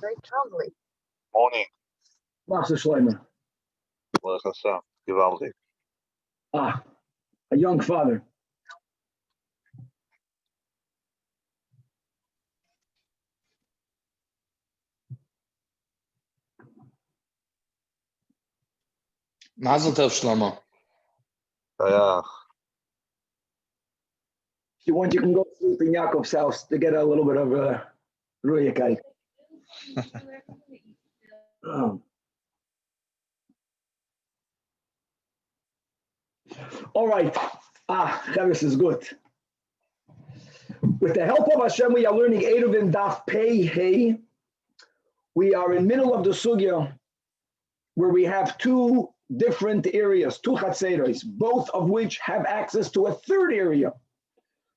Very troubling. Morning. Master Shleimer. Well, Hassan, geweldig. A young father. Mazel tov, Shlomo. Yeah. If you want, you can go sleep in Yaakov's house to get a little bit of ruyakai. All right. This is good. With the help of Hashem, we are learning ERUVIN Daf Pei Hey. We are in middle of the sugya where we have two different areas, two chatzeros, both of which have access to a third area.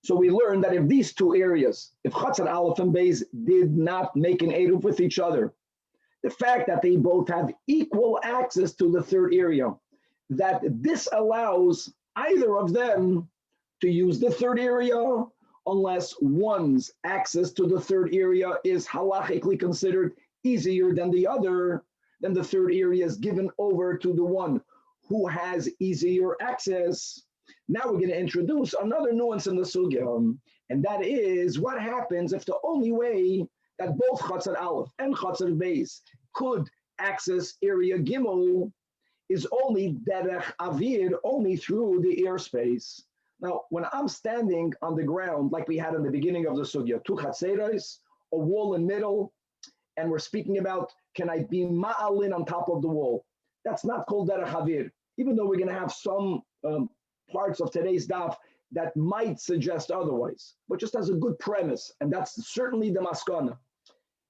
So we learned that if these two areas, if Chatzer Aleph and Beis did not make an eruv with each other, the fact that they both have equal access to the third area, that this allows either of them to use the third area unless one's access to the third area is halachically considered easier than the other, then the third area is given over to the one who has easier access. Now we're going to introduce another nuance in the sugya, and that is what happens if the only way that both Chatzer Aleph and Chatzer Beis could access area Gimel is only derech avir, only through the airspace. Now, when I'm standing on the ground, like we had in the beginning of the sugya, two chatzeros, a wall in middle, and we're speaking about, can I be ma'alin on top of the wall? That's not called derech avir, even though we're going to have some parts of today's daf that might suggest otherwise, but just as a good premise, and that's certainly the maskana.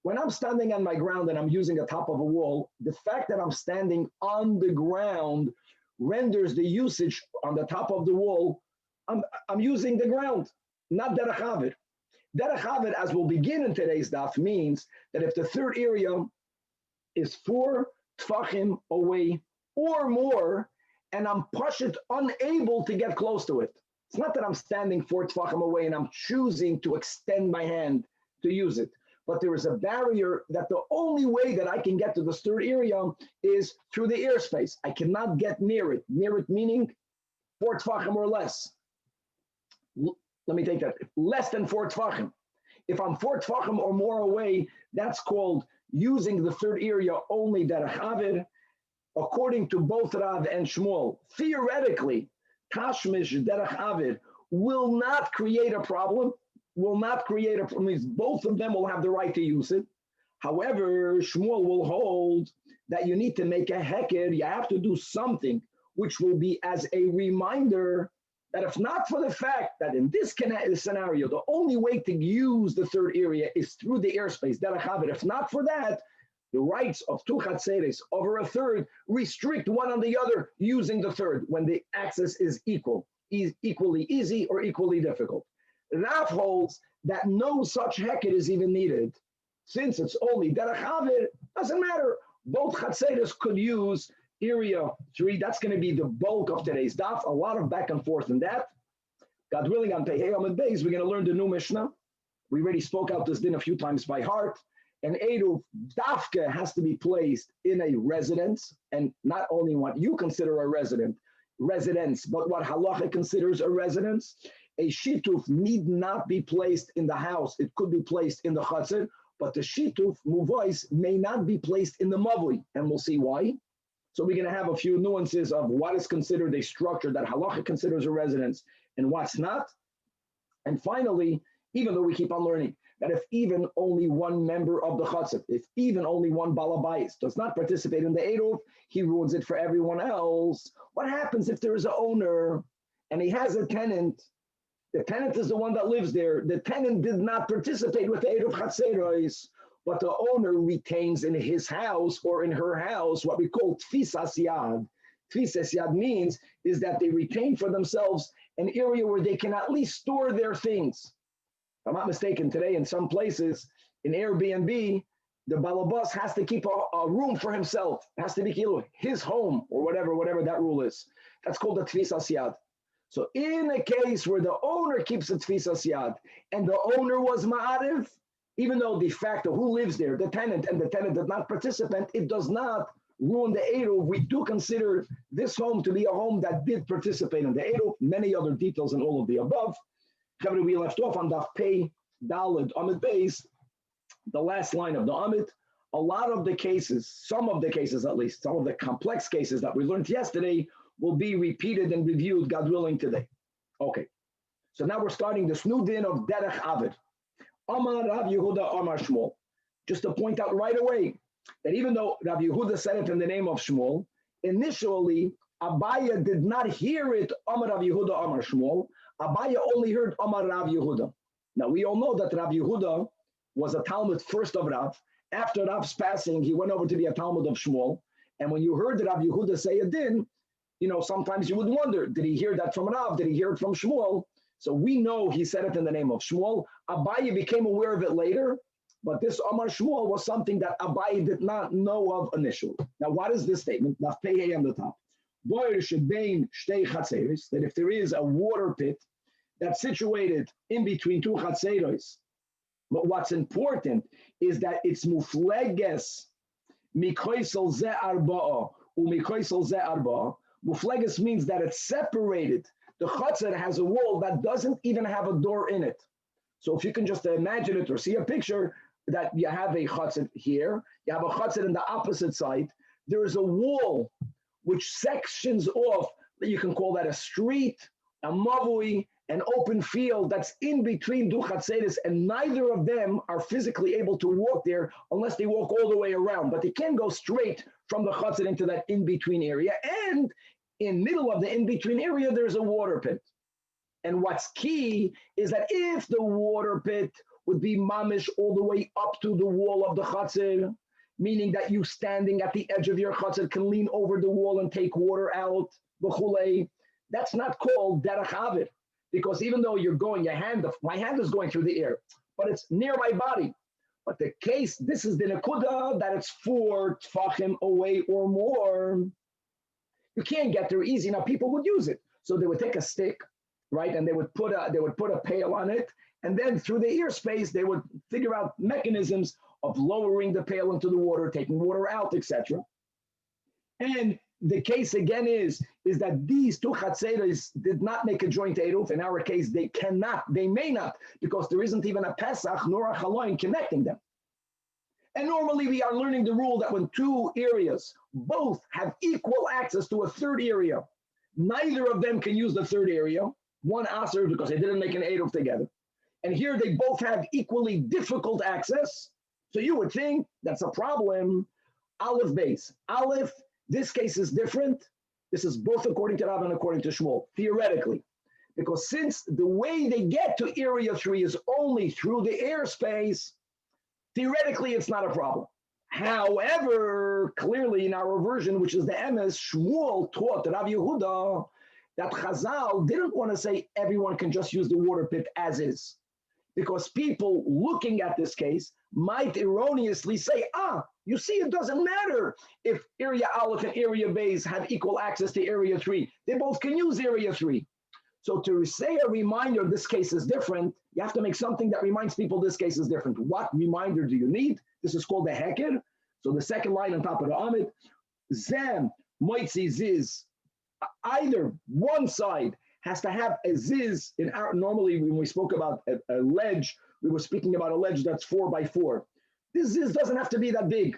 When I'm standing on my ground and I'm using the top of a wall, the fact that I'm standing on the ground renders the usage on the top of the wall, I'm using the ground, not derech avir. Derech avir, as we'll begin in today's daf, means that if the third area is 4 tfachim away or more, and I'm pashut unable to get close to it. It's not that I'm standing 4 tfachim away and I'm choosing to extend my hand to use it, but there is a barrier that the only way that I can get to the third area is through the airspace. I cannot get near it meaning 4 tfachim or less. Let me take that, less than 4 tfachim. If I'm 4 tfachim or more away, that's called using the third area only derech avir. According to both Rav and Shmuel, theoretically, tashmish derech avir will not create a problem, means both of them will have the right to use it. However, Shmuel will hold that you need to make a heker, you have to do something which will be as a reminder that if not for the fact that in this scenario, the only way to use the third area is through the airspace, derech avir, if not for that, the rights of two chatzeres over a third restrict one on the other using the third when the access is equally easy or equally difficult. Rav holds that no such heker is even needed. Since it's only derech avir, doesn't matter. Both chatzeres could use area 3. That's going to be the bulk of today's daf. A lot of back and forth in that. God willing, on Pei Amud Beis, we're going to learn the new Mishnah. We already spoke out this din a few times by heart. An eruv dafka has to be placed in a residence, and not only what you consider a residence, but what halacha considers a residence. A shituf need not be placed in the house. It could be placed in the chatzir, but the shituf muvois may not be placed in the mavli, and we'll see why. So we're going to have a few nuances of what is considered a structure that halacha considers a residence and what's not. And finally, even though we keep on learning, that if even only one member of the Chatzar, if even only one Balabais does not participate in the Eruv, he ruins it for everyone else. What happens if there is an owner and he has a tenant? The tenant is the one that lives there. The tenant did not participate with the Eruv Chatzeros, but the owner retains in his house or in her house what we call Tfisas Yad. Tfisas Yad means is that they retain for themselves an area where they can at least store their things. If I'm not mistaken, today in some places, in Airbnb, the balabas has to keep a room for himself. It has to be his home or whatever that rule is. That's called the Tfisas Yad. So in a case where the owner keeps the Tfisas Yad and the owner was ma'ariv, even though de facto who lives there, the tenant, and the tenant did not participate, it does not ruin the Eruv. We do consider this home to be a home that did participate in the Eruv. Many other details in all of the above. We left off on Daf Pei Daled Amid Beis, the last line of the Amid. A lot of the cases, some of the cases at least, some of the complex cases that we learned yesterday will be repeated and reviewed, God willing, today. Okay, so now we're starting this new din of Derech Avid. Amar Rav Yehuda Amar Shmuel. Just to point out right away that even though Rav Yehuda said it in the name of Shmuel, initially Abaya did not hear it Amar Rav Yehuda Amar Shmuel. Abaya only heard Amar Rav Yehuda. Now we all know that Rav Yehuda was a Talmud first of Rav. After Rav's passing, he went over to be a Talmud of Shmuel. And when you heard Rav Yehuda say a din, sometimes you would wonder, did he hear that from Rav? Did he hear it from Shmuel? So we know he said it in the name of Shmuel. Abaye became aware of it later, but this Amar Shmuel was something that Abaye did not know of initially. Now, what is this statement? Daf Pei on the top. That if there is a water pit that's situated in between two chatzeros, but what's important is that it's mufleges mikoisel ze arba'a umikoisel ze arba'a. Mufleges means that it's separated. The chutzner has a wall that doesn't even have a door in it. So if you can just imagine it or see a picture that you have a chutzner here, you have a chutzner in the opposite side, there is a wall which sections off, you can call that a street, a mavui, an open field that's in between two chatzeres, and neither of them are physically able to walk there unless they walk all the way around. But they can go straight from the chutzner into that in-between area. And in middle of the in-between area, there's a water pit. And what's key is that if the water pit would be mamish all the way up to the wall of the chutzner, meaning that you standing at the edge of your chutzner can lean over the wall and take water out, that's not called derech avid. Because even though you're going, my hand is going through the air, but it's near my body. But the case, this is the nekuda that it's 4 tfachim away or more. You can't get there easy. Now people would use it. So they would take a stick, right? And they would put a pail on it. And then through the ear space, they would figure out mechanisms of lowering the pail into the water, taking water out, etc. And the case again is that these two chatzeros did not make a joint eruv. In our case, they may not, because there isn't even a Pesach nor a Chaloin connecting them. And normally we are learning the rule that when two areas both have equal access to a third area, neither of them can use the third area, one aser because they didn't make an eruv together. And here they both have equally difficult access. So you would think that's a problem. Aleph base. Aleph, this case is different. This is both according to Rav and according to Shmuel, theoretically. Because since the way they get to area 3 is only through the airspace, theoretically it's not a problem. However, clearly in our version, which is the MS, Shmuel taught Rav Yehuda that Chazal didn't want to say everyone can just use the water pit as is. Because people looking at this case might erroneously say, you see, it doesn't matter if area Aleph and area Beis have equal access to area 3. They both can use area 3. So to say a reminder this case is different, you have to make something that reminds people this case is different. What reminder do you need? This is called the heker. So the second line on top of the Amid, Zem, Moitzi, Ziz. Either one side has to have a ziz. Normally when we spoke about a ledge, we were speaking about a ledge that's 4 by 4. This ziz doesn't have to be that big.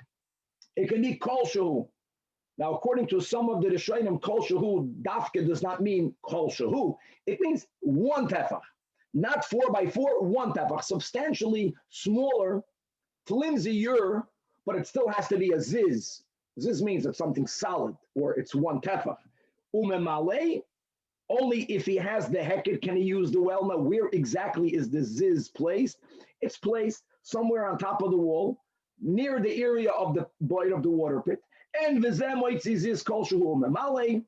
It can be kol shehu. Now, according to some of the Rishonim, kol shehu dafke does not mean kol shehu. It means one tefach. not 4x4, one tefach, substantially smaller, flimsier, but it still has to be a ziz. Ziz means it's something solid, or it's one tefach. Umemale, only if he has the heket can he use the well. Now, where exactly is the ziz placed? It's placed somewhere on top of the wall, near the area of the void of the water pit. And v'zeh moitzi ziz kol shehu umemale,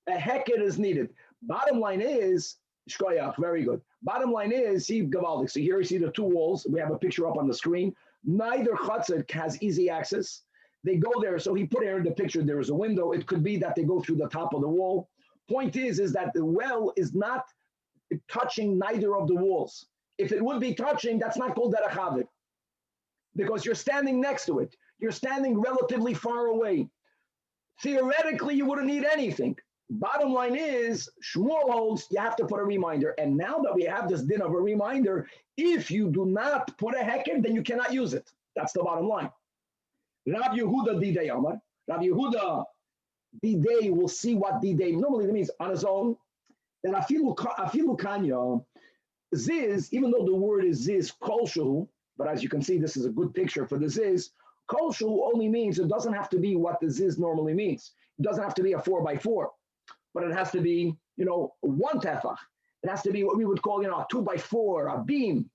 a heket is needed. Bottom line is, shkoyach, very good. Bottom line is, see gavaldik. So here you see the two walls. We have a picture up on the screen. Neither chutzit has easy access. They go there. So he put here in the picture, there is a window. It could be that they go through the top of the wall. Point is that the well is not touching neither of the walls. If it would be touching, that's not called derech havik, because you're standing next to it. You're standing relatively far away. Theoretically, you wouldn't need anything. Bottom line is, Shmuel holds you have to put a reminder. And now that we have this din of a reminder, if you do not put a heket, then you cannot use it. That's the bottom line. Rav Yehuda Didei Amar. Rav Yehuda Didei, will see what Didei normally means on his own. Then afilu kanya, ziz, even though the word is ziz kolshu, but as you can see, this is a good picture for the ziz. Kolshu only means it doesn't have to be what the ziz normally means. It doesn't have to be a 4x4. But it has to be, one tefach. It has to be what we would call, a 2x4, a beam.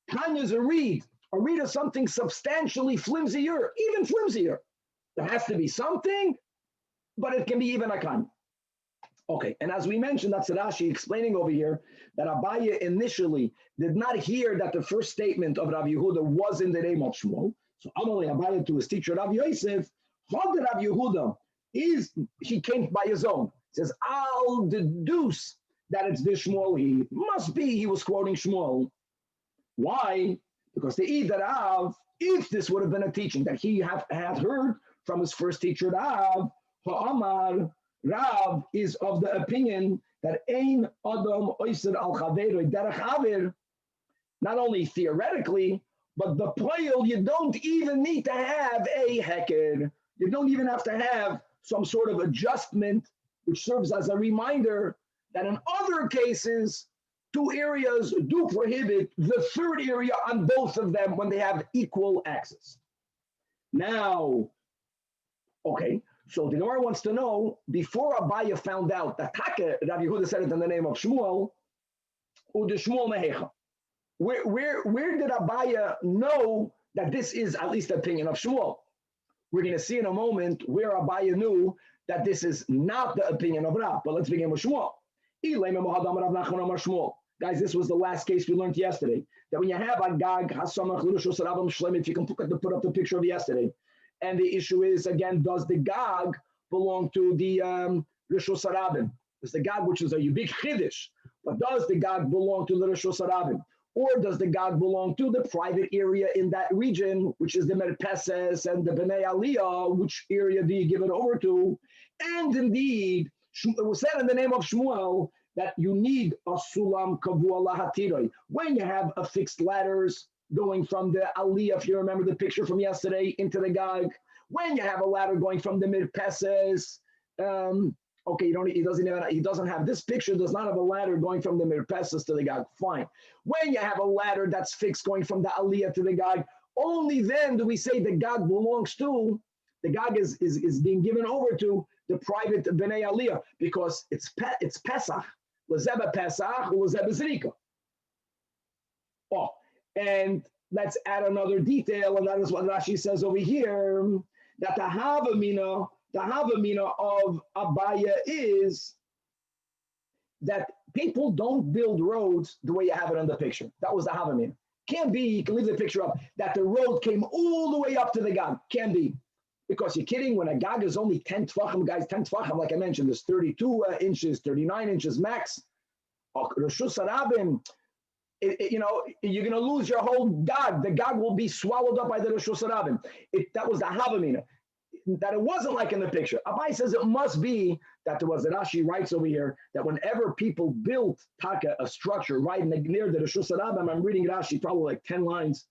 Kanya is a reed. A reed is something substantially flimsier, even flimsier. There has to be something, but it can be even a kanya. Okay, and as we mentioned, that's Rashi explaining over here that Abaye initially did not hear that the first statement of Rav Yehuda was in the name of Shmuel. So Amalei Abaye to his teacher Rav Yosef, how did Rav Yehuda he came by his own. Says, I'll deduce that it's this Shmuel. He was quoting Shmuel. Why? Because the Ida Rav, if this would have been a teaching that he had heard from his first teacher Rav, Ha'amar, Rav is of the opinion that Ein Adam Oyser al Chaveroi Derech Aver, not only theoretically, but the poil, you don't even need to have a heked. You don't even have to have some sort of adjustment, which serves as a reminder that in other cases, two areas do prohibit the third area on both of them when they have equal access. Now, okay, so the Gemara wants to know, before Abaye found out that Rav Yehuda said it in the name of Shmuel, Ude Shmuel Mehecha. Where did Abaye know that this is at least the opinion of Shmuel? We're going to see in a moment where Abaye knew that this is not the opinion of Rav, but let's begin with Shmuel. Guys, this was the last case we learned yesterday, that when you have a Gag, if you can put up the picture of yesterday, and the issue is, again, does the Gag belong to the Rishus Harabim? Does the Gag, which is a big Chiddush, but does the Gag belong to the Rishus Harabim? Or does the Gag belong to the private area in that region, which is the Merpeses and the Bnei Aliyah? Which area do you give it over to? And indeed, it was said in the name of Shmuel that you need a sulam kavua lahatiroi. When you have a fixed ladders going from the Aliyah, if you remember the picture from yesterday, into the Gag, when you have a ladder going from the Merpeses, okay, he doesn't have this picture, does not have a ladder going from the Merpeses to the Gag, fine. When you have a ladder that's fixed going from the Aliyah to the Gag, only then do we say the Gag belongs to, the Gag is being given over to the private Bnei Aliyah, because it's Pesach, Lezeba Pesach, Lezeba Zrika. Oh, and let's add another detail, and that is what Rashi says over here, that the Havamina of Abaye is that people don't build roads the way you have it in the picture. That was the Havamina. Can't be, you can leave the picture up, that the road came all the way up to the Gag. Can't be. Because you're kidding, when a Gag is only 10 Tvachim, guys, 10 Tvachim, like I mentioned, there's 32 inches, 39 inches max. Rishus Harabim, you're going to lose your whole Gag. The Gag will be swallowed up by the Rishus Harabim. That was the Havamina. That it wasn't like in the picture. Abai says it must be that there was, Rashi writes over here, that whenever people built a structure right near the Rishus Harabim, I'm reading Rashi probably like 10 lines,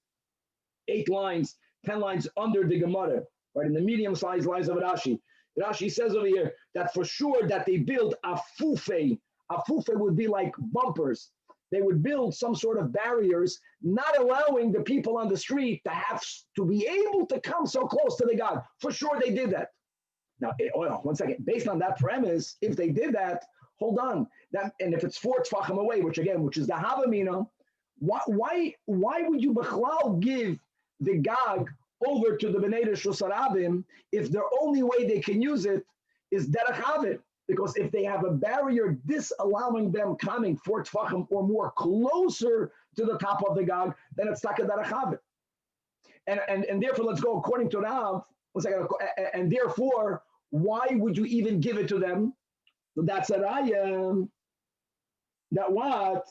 8 lines, 10 lines under the Gemara, right, in the medium-sized lines of Rashi. Rashi says over here that for sure that they built a fufe. A fufe would be like bumpers. they would build some sort of barriers, not allowing the people on the street to have to be able to come so close to the God. For sure, they did that. Now, one second. Based on that premise, if they did that, hold on. And if it's 4 tefachim away, which is the Havamina, why would you b'chlal give the Gag over to the Bnei Reshus Harabim if the only way they can use it is derech havir? Because if they have a barrier disallowing them coming 4 tefachim or more closer to the top of the Gag, then it's taka derech havir. And therefore, let's go according to Rav. And therefore, why would you even give it to them? So that's a raya. That what?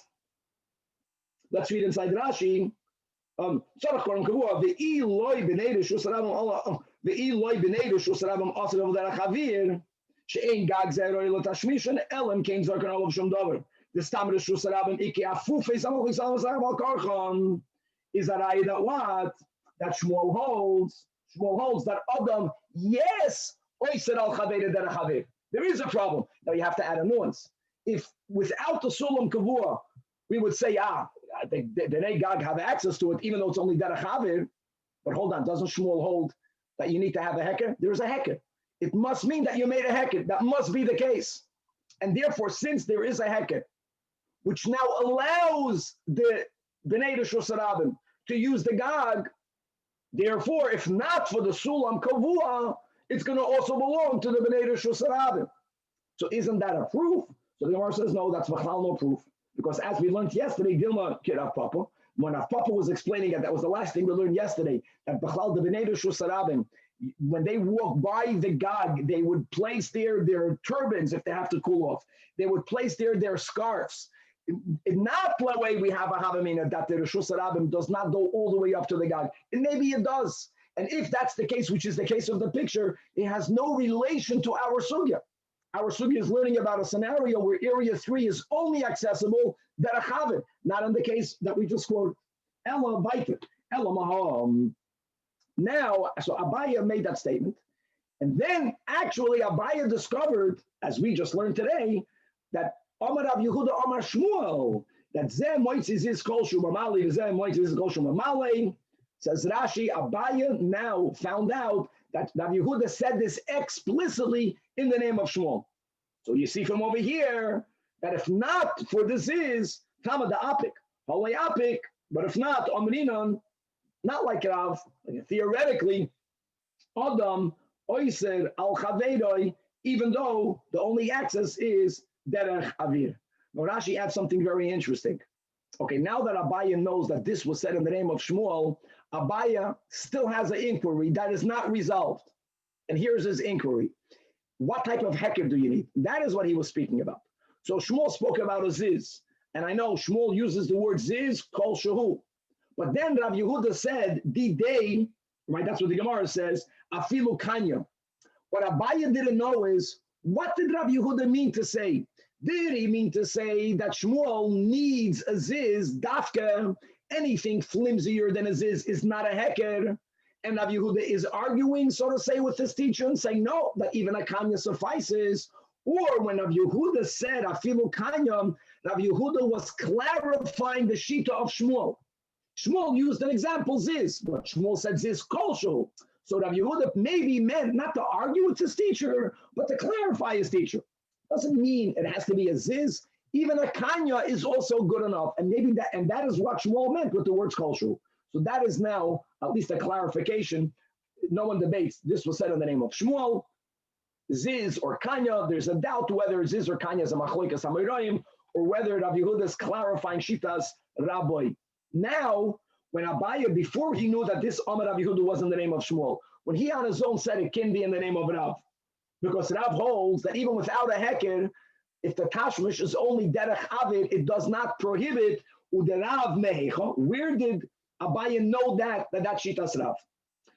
Let's read inside Rashi. Koren Publisher, the Eloi b'nei Reshus Harabim, the Eloi b'nei Reshus Harabim also over derech havir. She'ein gag zeroi l'tashmishan elam kein zarkan olav shum davar. The stam Reshus Harabim iki afufei samach yisalom al karchon is a raya that what? That Shmuel holds. Shmuel holds that Adam, yes, oiser al chaver derech havir. There is a problem. Now you have to add a nuance. If without the sulam kavua, we would say, the Bnei Gag have access to it, even though it's only derech havir. But hold on, doesn't Shmuel hold that you need to have a heker? There is a heker. It must mean that you made a heker. That must be the case. And therefore, since there is a heker, which now allows the Bnei Reshus Harabim to use the Gag, therefore, if not for the sulam kavua, it's going to also belong to the Bnei Reshus Harabim. So isn't that a proof? So the Gemara says, no, that's v'chal no proof. Because as we learned yesterday, Dilma Kirav Papa, when Rav Papa was explaining it, that was the last thing we learned yesterday, that b'chal the Bnei Reshus Harabim, when they walk by the Gag, they would place their turbans if they have to cool off. They would place their scarves. Not the way we have a Havamina that the Reshus Harabim does not go all the way up to the Gag. And maybe it does. And if that's the case, which is the case of the picture, it has no relation to our sugya. Our sugya is learning about a scenario where area 3 is only accessible derech havir, not in the case that we just quoted. Ella baitit, Ella maham. Now, so Abaya made that statement, and then actually Abaya discovered, as we just learned today, that Amar Rav Yehuda Amar Shmuel, that Zeh Moitziz is Kol Shumamali, Zeh Moitziz is Kol Shumamali. Says Rashi, Abaya now found out that Rav Yehuda said this explicitly in the name of Shmuel. So you see from over here that if not for this is Tama da Apik, Halei Apik, but if not, Omrinon, not like Rav, theoretically, Adam, Oiser, Al Chavedoi, even though the only access is Derech Avir. Now Rashi adds something very interesting. Okay, now that Abaya knows that this was said in the name of Shmuel, Abaya still has an inquiry that is not resolved. And here's his inquiry. What type of heker do you need? That is what he was speaking about. So Shmuel spoke about a ziz. And I know Shmuel uses the word ziz, kol shahu. But then Rav Yehuda said, the day, right, that's what the Gemara says, afilu kanya. What Abaya didn't know is, what did Rav Yehuda mean to say? Did he mean to say that Shmuel needs a ziz, dafka, anything flimsier than a ziz is not a heker? And Rav Yehuda is arguing, so to say, with his teacher and saying, no, that even a kanya suffices. Or when Rav Yehuda said, afilu kanya, Rav Yehuda was clarifying the shita of Shmuel. Shmuel used an example, ziz, but Shmuel said ziz kolshu. So Rav Yehuda maybe meant not to argue with his teacher, but to clarify his teacher. Doesn't mean it has to be a ziz. Even a kanya is also good enough. And maybe that is what Shmuel meant with the words kolshu. So that is now at least a clarification. No one debates. This was said in the name of Shmuel. Ziz or kanya, there's a doubt whether ziz or kanya is a machlokas hamoraim, or whether Rav Yehuda is clarifying shitas rabbi. Now, when Abaya, before he knew that this Amar Rav Yehuda was in the name of Shmuel, when he on his own said it can be in the name of Rav, because Rav holds that even without a heker, if the tashmish is only derech avid, it does not prohibit uderav mehecha. Where did Abaya know that shitas Rav?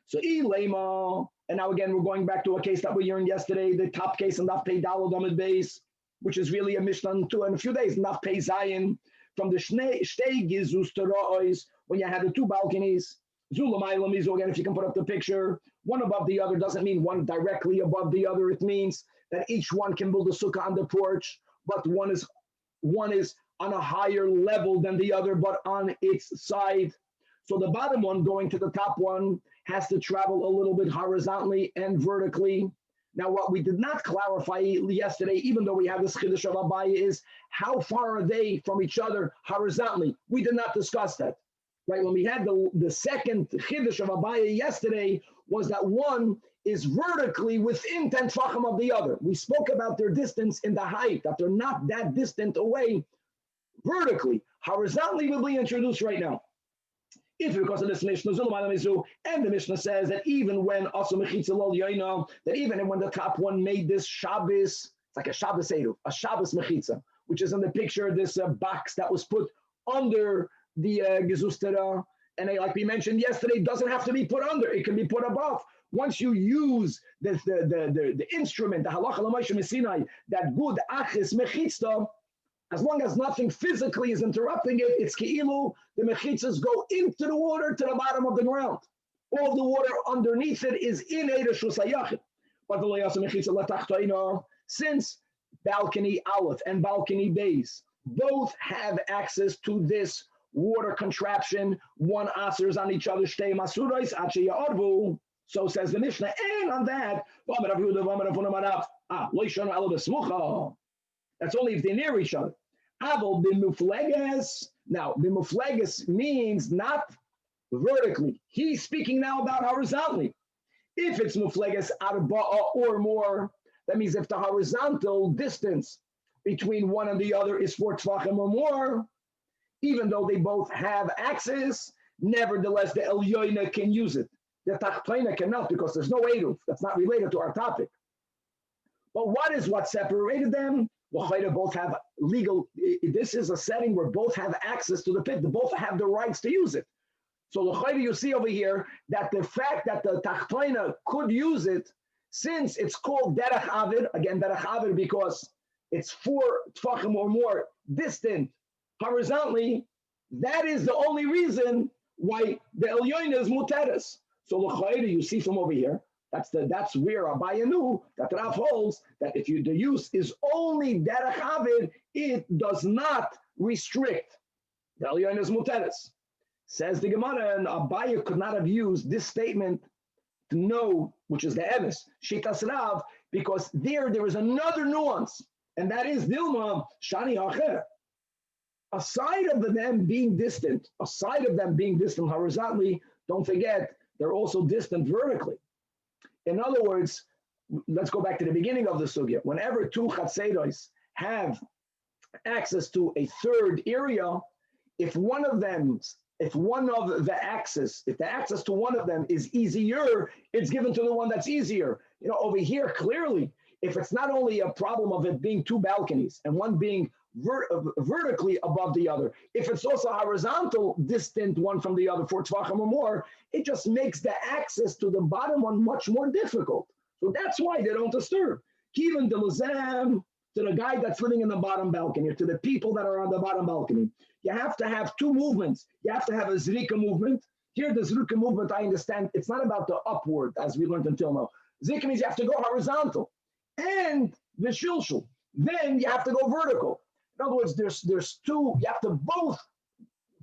So ilema, and now again we're going back to a case that we learned yesterday, the top case in Daf Pei Daled Amud Beis, which is really a Mishnah in a few days, Daf Pei Zayin, from the Shtei Gizus Terois, when you had the 2 balconies. Zulamaylam is, again, if you can put up the picture, one above the other doesn't mean one directly above the other. It means that each one can build a sukkah on the porch, but one is on a higher level than the other, but on its side. So the bottom one going to the top one has to travel a little bit horizontally and vertically. Now, what we did not clarify yesterday, even though we have this chiddush of Abaye, is how far are they from each other horizontally? We did not discuss that. Right? When we had the second chiddush of Abaye yesterday, was that one is vertically within 10 tefachim of the other. We spoke about their distance in the height, that they're not that distant away vertically. Horizontally will be introduced right now. If because of this Mishnah, and the Mishnah says that even when that even when the top one made this Shabbos, it's like a Shabbos Eruv, a Shabbos Mechitza, which is in the picture, this box that was put under the Gezustera, and like we mentioned yesterday, doesn't have to be put under, it can be put above. Once you use the instrument, the halacha l'maisha mesinai, that good achis mechitza, as long as nothing physically is interrupting it, it's ki'ilu, the mechitzas go into the water to the bottom of the ground. All the water underneath it is in Eireshus HaYachid. But the Leyasa mechitza latachtoina, since balcony Aleph and balcony Beis both have access to this water contraption, one asers on each other, shtei masurais, ache ya'arvu. So says the Mishnah, and on that, that's only if they're near each other. Now, bimufleges means not vertically. He's speaking now about horizontally. If it's mufleges arba'a or more, that means if the horizontal distance between one and the other is 4 tefachim or more, even though they both have access, nevertheless the Elyahu can use it. The Tachtoina cannot, because there's no Eruv. That's not related to our topic. But what separated them? They both have legal, this is a setting where both have access to the pit. They both have the rights to use it. So you see over here that the fact that the Tachtoina could use it, since it's called Derech Avid, again, Derech Avid because it's 4 tefachim or more distant horizontally, that is the only reason why the Elyahu is muteres. So you see from over here, that's where Abaye knew that Rav holds that if the use is only derech avid, it does not restrict. The Elyahu is muteres. Says the Gemara, and Abaye could not have used this statement to know, which is the emes, shitas Rav, because there is another nuance, and that is Dilma Shani Hacher. Aside of them being distant horizontally, don't forget, they're also distant vertically. In other words, let's go back to the beginning of the sugya. Whenever 2 chatzeros have access to a third area, if the access to one of them is easier, it's given to the one that's easier. Over here, clearly, if it's not only a problem of it being 2 balconies and one being vertically above the other, if it's also horizontal, distant one from the other, 4 tefachim or more, it just makes the access to the bottom one much more difficult. So that's why they don't disturb. Even the Lazam, to the guy that's living in the bottom balcony, or to the people that are on the bottom balcony, you have to have 2 movements. You have to have a zrika movement. Here, the zrika movement, I understand, it's not about the upward, as we learned until now. Zrika means you have to go horizontal. And the shilshul, then you have to go vertical. In other words, there's 2, you have to both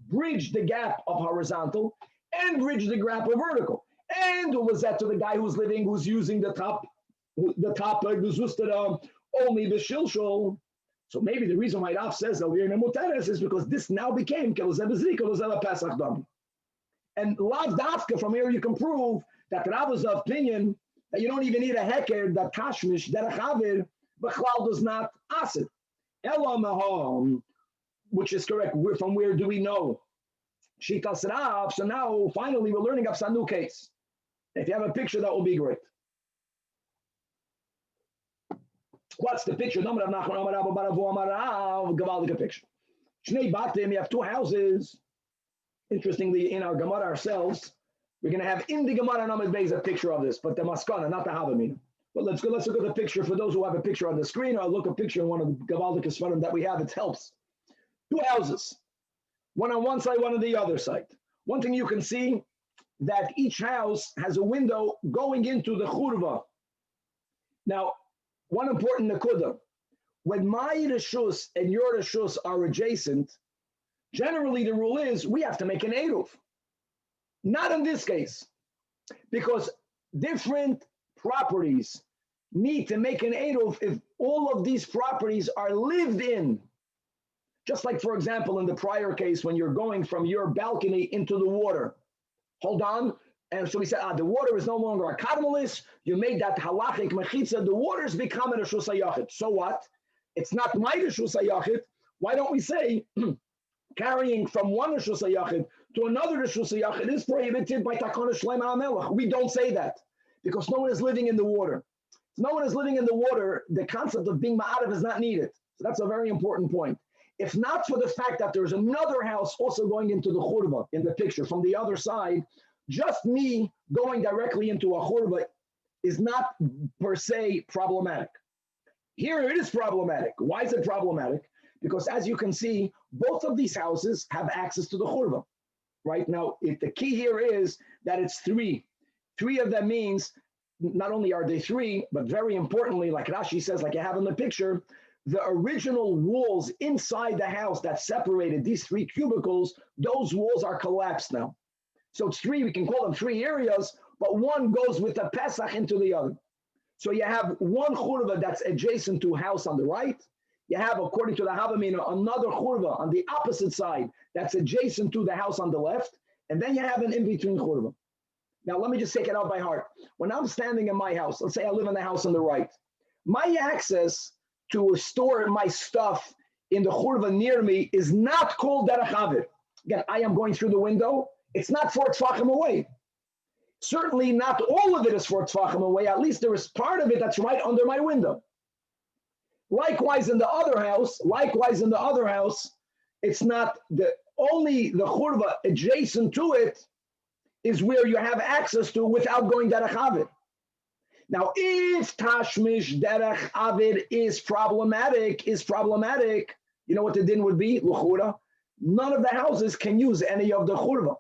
bridge the gap of horizontal and bridge the gap of vertical. And was that to the guy who's using the top, only the shilshul. So maybe the reason why Rav says that we're in a muteres is because this now became and lav dafka, from here you can prove that Rav is of opinion that you don't even need a heker, that kashmish, derech avid, b'chlal does not asid. Elam, which is correct. From where do we know? Shitas Rav. So now, finally, we're learning of some new case. If you have a picture, that will be great. What's the picture? Gavaldic picture. Shnei batim, you have 2 houses. Interestingly, in our Gemara ourselves, we're going to have in the Gemara Namad Beis a picture of this, but the Maskana, not the Havamina. But let's look at the picture for those who have a picture on the screen, or look a picture in one of the Gavaldic Sfarim that we have. It helps. 2 houses, one on one side, one on the other side. One thing you can see that each house has a window going into the churva. Now, one important nakuda. when my reshus and your reshus are adjacent, generally the rule is we have to make an eruv. Not in this case, because different properties need to make an eruv if all of these properties are lived in. Just like, for example, in the prior case, when you're going from your balcony into the water. Hold on. And so we said, the water is no longer a kadmolis. You made that halachic mechitza. The water's become a reshus hayachid. So what? It's not my reshus hayachid. Why don't we say carrying from one reshus hayachid to another reshus hayachid is prohibited by takana shlema hamelach? We don't say that because no one is living in the water. If no one is living in the water, the concept of being ma'arav is not needed. So that's a very important point. If not for the fact that there's another house also going into the churva in the picture from the other side, just me going directly into a churva is not per se problematic. Here it is problematic. Why is it problematic? Because as you can see, both of these houses have access to the churva. Right now, the key here is that it's three. Three of them means not only are they three, but very importantly, like Rashi says, like you have in the picture, the original walls inside the house that separated these three cubicles, those walls are collapsed now. So it's three, we can call them three areas, but one goes with the Pesach into the other. So you have one churva that's adjacent to a house on the right. You have, according to the Havamina, another churva on the opposite side that's adjacent to the house on the left. And then you have an in-between churva. Now, let me just take it out by heart. When I'm standing in my house, let's say I live in the house on the right, my access to store my stuff in the churva near me is not called derech avir. Again, I am going through the window. It's not 4 tefachim away. Certainly not all of it is 4 tefachim away. At least there is part of it that's right under my window. Likewise in the other house, it's not only the churva adjacent to it is where you have access to without going derech avir. Now, if tashmish derech avir is problematic, you know what the din would be? L'chura. None of the houses can use any of the churva.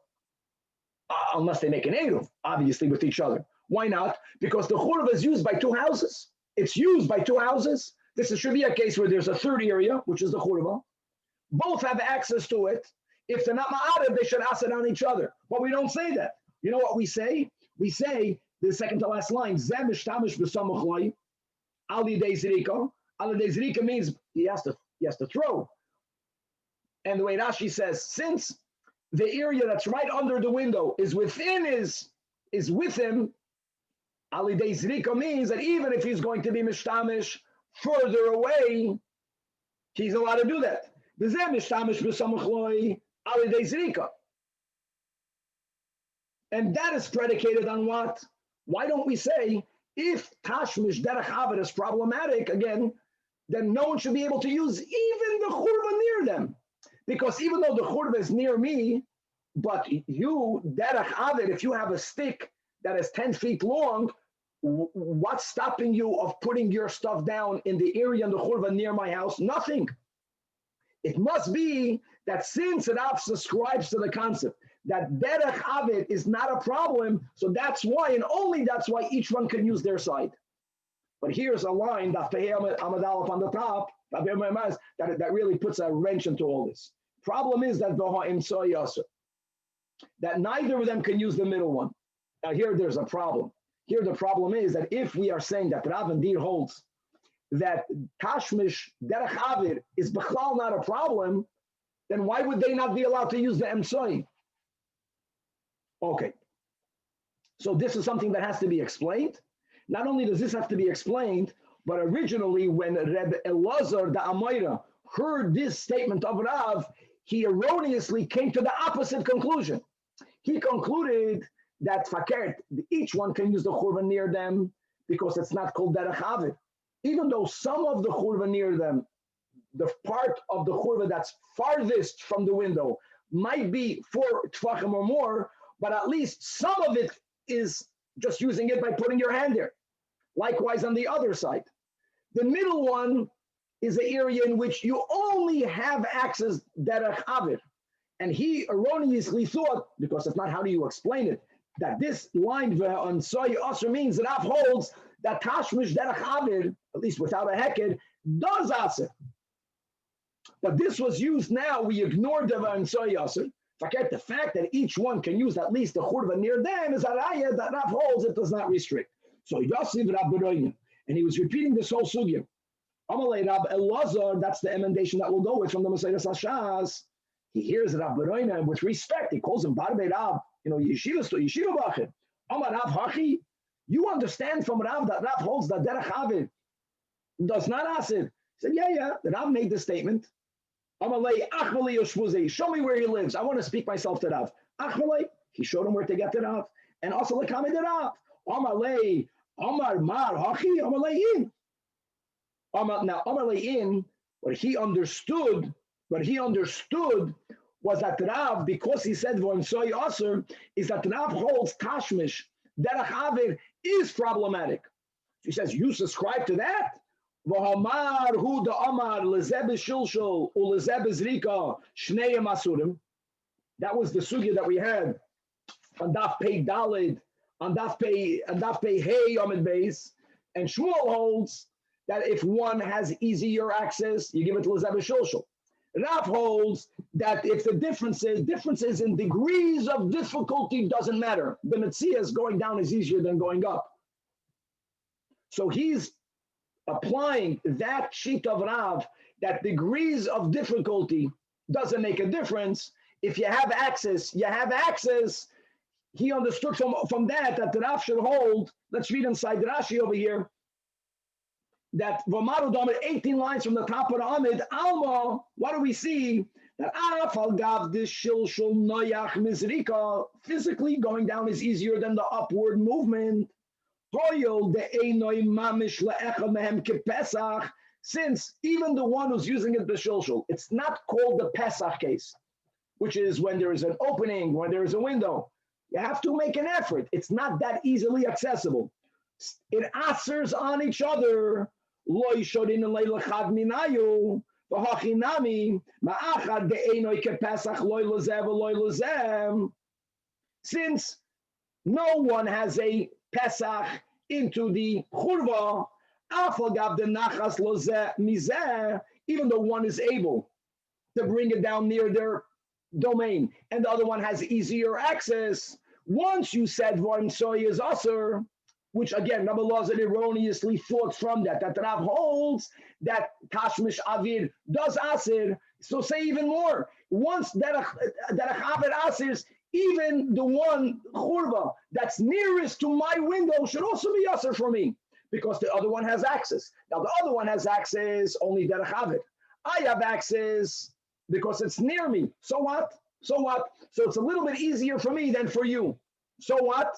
Unless they make an eruv, obviously, with each other. Why not? Because the churva is used by two houses. It's used by two houses. This should be a case where there's a third area, which is the churva. Both have access to it. If they're not ma'arav, they should ask it on each other. But we don't say that. You know what we say? We say, the second to last line, Zeh mishtamish b'samuch lai, al yidei zrika. Al yidei zrika means he has to throw. And the way Rashi says, since the area that's right under the window is within is with him, al yidei zrika means that even if he's going to be mishtamish further away, he's allowed to do that. Zeh mishtamish b'samuch lai, al yidei zrika. And that is predicated on what? Why don't we say, if tashmish derech avir is problematic, again, then no one should be able to use even the churva near them. Because even though the churva is near me, but you, derech avir, if you have a stick that is 10 feet long, what's stopping you of putting your stuff down in the area in the churva near my house? Nothing. It must be that since Rav subscribes to the concept that derech avir is not a problem, so that's why, and only that's why each one can use their side. But here's a line that Amad Aleph on the top that really puts a wrench into all this. Problem is that neither of them can use the middle one. Now here there's a problem. Here the problem is that if we are saying that Rav indeed holds that tashmish derech avir is b'chlal not a problem, then why would they not be allowed to use the emsoi? Okay, so this is something that has to be explained. Not only does this have to be explained, but originally when Reb Elazar the Amayra heard this statement of Rav, he erroneously came to the opposite conclusion. He concluded that fakert, each one can use the churva near them because it's not called derech avir. Even though some of the churva near them, the part of the churva that's farthest from the window might be 4 tefachim or more, but at least some of it is just using it by putting your hand there. Likewise on the other side. The middle one is the area in which you only have access derech avir. And he erroneously thought, because if not, how do you explain it, that this line on Soy Osir means that Rav holds that tashmish derech avir, at least without a heked, does aser. But this was used now, we ignored the V'emsoi aser. Forget the fact that each one can use at least the churva near them is a raya that Rav holds it does not restrict. So Yosef Rab Beroinim, and he was repeating this whole sugya. Amalei Rab Elazar, that's the emendation that we'll go with from the Mesilas Hashas. He hears Rab Beroinim with respect. He calls him Barbe Rab, yeshiva bachir. Amar Rav Hachi, you understand from Rav that Rav holds that derech avid does not asid. He said, yeah, the Rav made the statement. Amalei Achmalei Yoshmuzei, show me where he lives. I want to speak myself to Rav. Achmalei, he showed him where to get to Rav. And also Lekame de Rav. Amalei, Amar Mar Hachi, Amalei in. Now Amalei in, what he understood was that Rav, because he said V'emsoi aser, is that Rav holds Tashmish, derech avid is problematic. He says, you subscribe to that? V'hamar hu da amar lezeb shilshul ulezeb zrika shneim asurim. That was the sugya that we had on Daf Pei Dalid, on Daf Pei Hey Yomid Beis, and Shmuel holds that if one has easier access, you give it to lezeb shilshul. Rav holds that if the differences in degrees of difficulty doesn't matter. The Metzias going down is easier than going up. So he's applying that sheet of Rav, that degrees of difficulty doesn't make a difference. If you have access, you have access. He understood from that the Rav should hold. Let's read inside the Rashi over here. That V'amaru Damid, 18 lines from the top of the Amid, Alma, what do we see? That Afal Gav this Shilshul Noyach Mizrika, physically going down is easier than the upward movement. Since even the one who's using it b'shilshul, it's not called the Pesach case, which is when there is an opening, when there is a window. You have to make an effort. It's not that easily accessible. It answers on each other. Since no one has a Pesach into the churva, even though one is able to bring it down near their domain, and the other one has easier access. Once you said V'emsoi is aser, which again, Rabbi Lazar erroneously thought from that Rav holds that Tashmish Avid does aser. So say even more. Once derech avid asers, even the one churva that's nearest to my window should also be aser for me, because the other one has access. Now the other one has access only derech avid. I have access because it's near me. So what? So it's a little bit easier for me than for you. So what?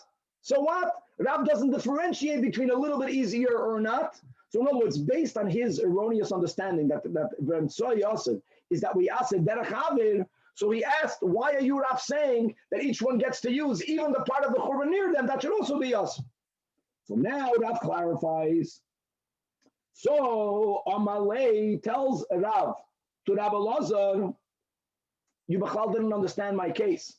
Rav doesn't differentiate between a little bit easier or not. So in other words, based on his erroneous understanding that V'emsoi aser is that we aser derech avid. So he asked, why are you, Rav, saying that each one gets to use even the part of the churva near them that should also be us? So now Rav clarifies. So Amalei tells Rav to Rabbi Lazar, you Bechal didn't understand my case.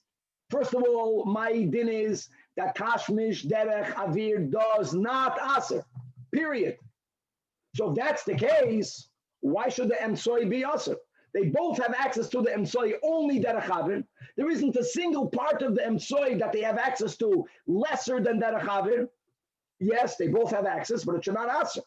First of all, my din is that Tashmish derech avir does not aser, period. So if that's the case, why should the Emsoi be aser? They both have access to the Emsoi only derech avir. There isn't a single part of the Emsoi that they have access to lesser than derech avir. Yes, they both have access, but it should not aser.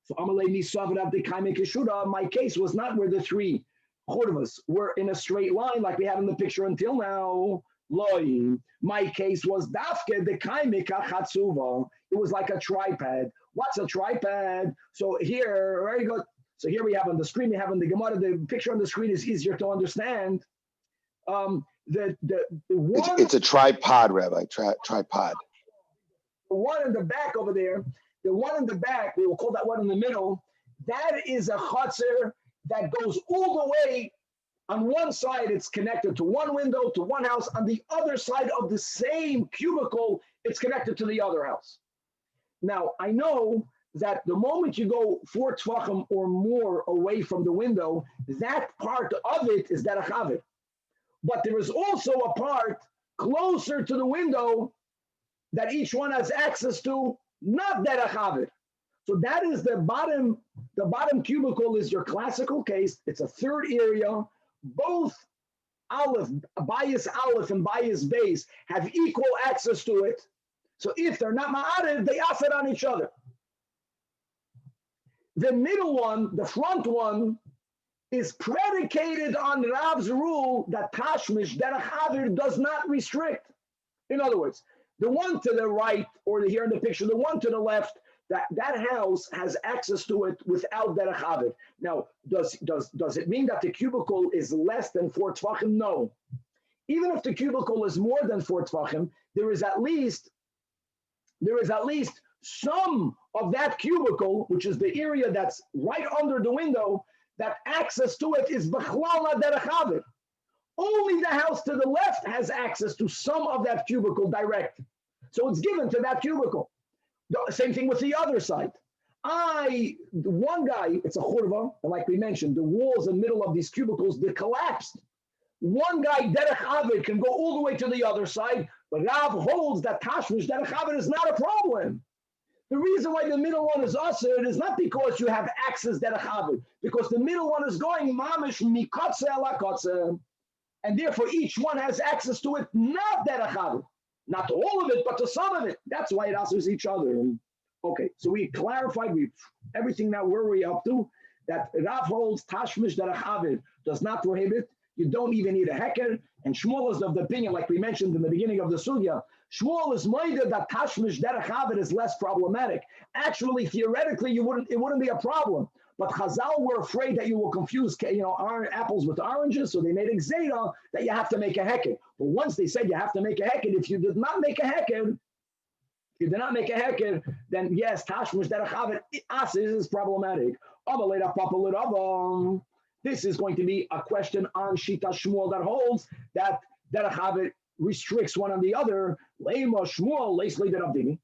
So Amalei Nisav Rav Dekaime Keshura, my case was not where the three churvas were in a straight line like we have in the picture until now. Loi. My case was Dafke Dekaime Kachatsuva. It was like a tripod. What's a tripod? So here, very good. So here we have on the screen, we have on the Gemara, the picture on the screen is easier to understand. The one, it's a tripod, Rabbi, tripod. The one in the back over there, the one in the back, we will call that one in the middle, that is a chutzner that goes all the way. On one side, it's connected to one window, to one house. On the other side of the same cubicle, it's connected to the other house. Now, I know that the moment you go 4 tvachim or more away from the window, that part of it is derech avid. But there is also a part closer to the window that each one has access to, not derech avid. So that is the bottom The bottom cubicle is your classical case. It's a third area. Both bias aleph and bias base have equal access to it. So if they're not ma'ariv, they aser on each other. The middle one, the front one, is predicated on Rav's rule that tashmish derech haver does not restrict. In other words, the one to the right, or here in the picture, the one to the left, that house has access to it without derech haver. Now, does it mean that the cubicle is less than 4 tvachim? No. Even if the cubicle is more than 4 tvachim, there is at least some of that cubicle, which is the area that's right under the window, that access to it is b'chlal not derech haver. Only the house to the left has access to some of that cubicle direct. So it's given to that cubicle. The same thing with the other side. One guy, it's a churva, and like we mentioned, the walls in the middle of these cubicles, they collapsed. One guy, derech haver, can go all the way to the other side, but Rav holds that tashmish derech haver is not a problem. The reason why the middle one is usher is not because you have access derech haver, because the middle one is going mamish mikotze ala kotze, and therefore each one has access to it, not derech haver. Not to all of it, but to some of it. That's why it answers each other. Okay, so we clarified everything that we're up to, that Rav holds tashmish derech haver does not prohibit. You don't even need a heker. And Shmuel is of the opinion, like we mentioned in the beginning of the sugya, Shmuel is minded that tashmish derech haver is less problematic. Actually, theoretically, it wouldn't be a problem. But Chazal were afraid that you will confuse, apples with oranges, so they made a gzeira that you have to make a heker. But once they said you have to make a heker, if you did not make a heker, then yes, tashmish derech haver is problematic. This is going to be a question on Shita Shmuel that holds that derech haver restricts one on the other. Leima Shmuel leisli derabdimi,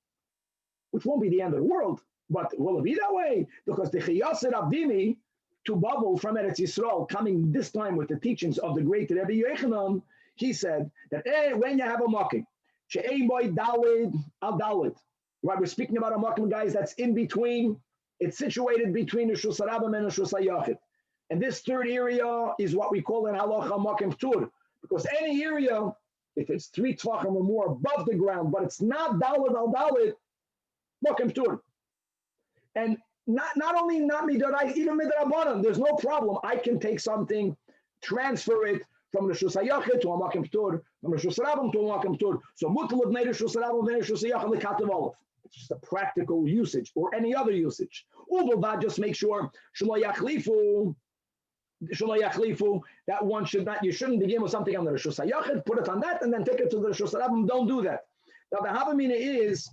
which won't be the end of the world. But will it be that way? Because the Chiyaser Abdimi to bubble from Eretz Yisrael, coming this time with the teachings of the great Rebbe Yochanan, he said that when you have a mocking, she'ein boy dalid al dalid, right? We're speaking about a mocking, guys, that's in between. It's situated between the Shus Rabbim and the Shus Hayachid. And this third area is what we call in halacha mocking tur, because any area, if it's 3 tvachim or more above the ground, but it's not dalid al dalid, mocking tur. And not only not midorai, even midrabanan, there's no problem. I can take something, transfer it from the Shus Hayachid to a makim tur, from the Shus Rabbim to a makim tur. So mutal of neither Shus Rabbim nor Shus Hayachid lekatav olav. It's just a practical usage or any other usage. Ubelvad, just make sure shelo yachlifu, that one should not. You shouldn't begin with something on the Shus Hayachid, put it on that, and then take it to the Shus Rabbim. Don't do that. Now the havamina is.